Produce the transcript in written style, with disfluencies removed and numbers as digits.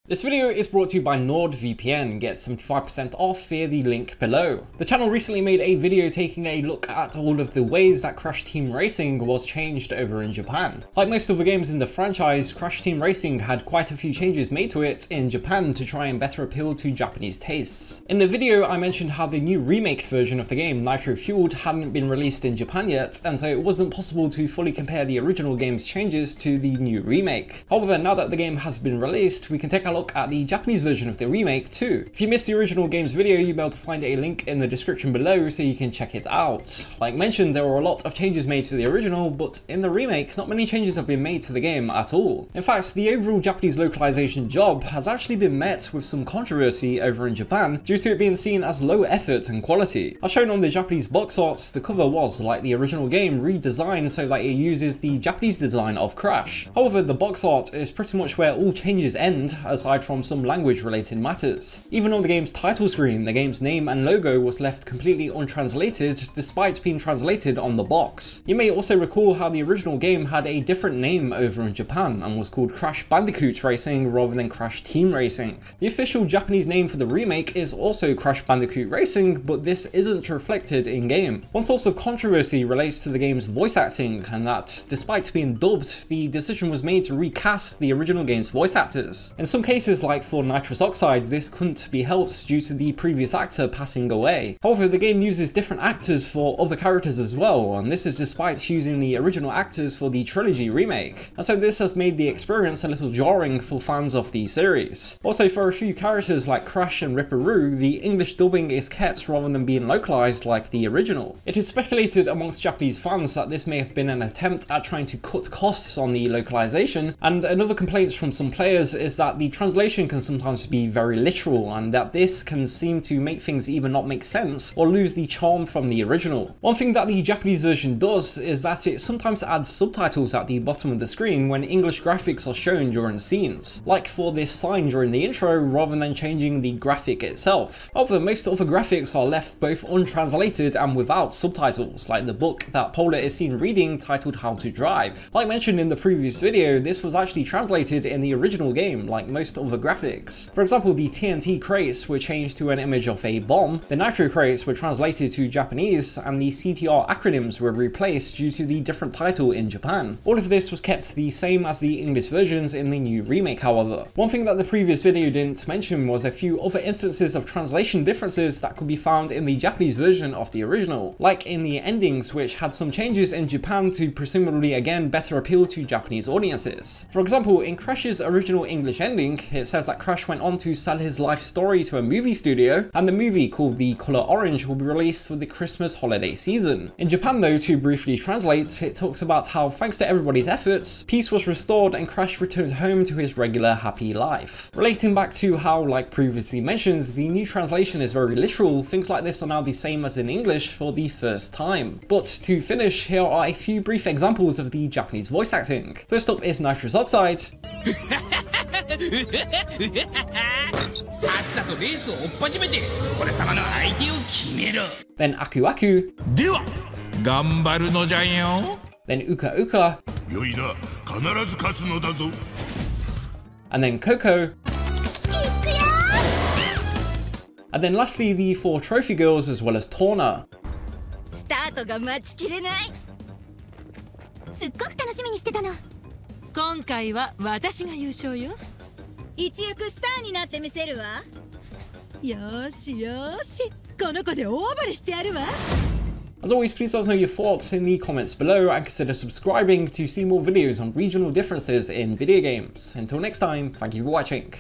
This video is brought to you by NordVPN. Get 75% off via the link below. The channel recently made a video taking a look at all of the ways that Crash Team Racing was changed over in Japan. Like most of the games in the franchise, Crash Team Racing had quite a few changes made to it in Japan to try and better appeal to Japanese tastes. In the video, I mentioned how the new remake version of the game, Nitro-Fueled, hadn't been released in Japan yet, and so it wasn't possible to fully compare the original game's changes to the new remake. However, now that the game has been released, we can take a look at the Japanese version of the remake too. If you missed the original game's video, you'll be able to find a link in the description below so you can check it out. Like mentioned, there were a lot of changes made to the original, but in the remake, not many changes have been made to the game at all. In fact, the overall Japanese localization job has actually been met with some controversy over in Japan due to it being seen as low effort and quality. As shown on the Japanese box art, the cover was, like the original game, redesigned so that it uses the Japanese design of Crash. However, the box art is pretty much where all changes end, aside from some language related matters. Even on the game's title screen, the game's name and logo was left completely untranslated despite being translated on the box. You may also recall how the original game had a different name over in Japan and was called Crash Bandicoot Racing rather than Crash Team Racing. The official Japanese name for the remake is also Crash Bandicoot Racing, but this isn't reflected in game. One source of controversy relates to the game's voice acting, and that despite being dubbed, the decision was made to recast the original game's voice actors. In some cases, like for Nitrous Oxide, this couldn't be helped due to the previous actor passing away. However, the game uses different actors for other characters as well, and this is despite using the original actors for the trilogy remake. And so this has made the experience a little jarring for fans of the series. Also, for a few characters like Crash and Ripperoo, the English dubbing is kept rather than being localized like the original. It is speculated amongst Japanese fans that this may have been an attempt at trying to cut costs on the localization, and another complaint from some players is that the translation can sometimes be very literal, and that this can seem to make things either not make sense or lose the charm from the original. One thing that the Japanese version does is that it sometimes adds subtitles at the bottom of the screen when English graphics are shown during scenes, like for this sign during the intro, rather than changing the graphic itself. However, most other graphics are left both untranslated and without subtitles, like the book that Polar is seen reading titled How to Drive. Like mentioned in the previous video, this was actually translated in the original game, like most other graphics. For example, the TNT crates were changed to an image of a bomb, the Nitro crates were translated to Japanese, and the CTR acronyms were replaced due to the different title in Japan. All of this was kept the same as the English versions in the new remake, however. One thing that the previous video didn't mention was a few other instances of translation differences that could be found in the Japanese version of the original, like in the endings, which had some changes in Japan to presumably again better appeal to Japanese audiences. For example, in Crash's original English ending, it says that Crash went on to sell his life story to a movie studio, and the movie, called The Color Orange, will be released for the Christmas holiday season. In Japan though, to briefly translate, it talks about how thanks to everybody's efforts, peace was restored and Crash returned home to his regular happy life. Relating back to how, like previously mentioned, the new translation is very literal, things like this are now the same as in English for the first time. But to finish, here are a few brief examples of the Japanese voice acting. First up is Nitrous Oxide. Then Aku Aku. Then Uka Uka. And then Coco. And then lastly, the 4 trophy girls as well as Torna. As always, please let us know your thoughts in the comments below and consider subscribing to see more videos on regional differences in video games. Until next time, thank you for watching.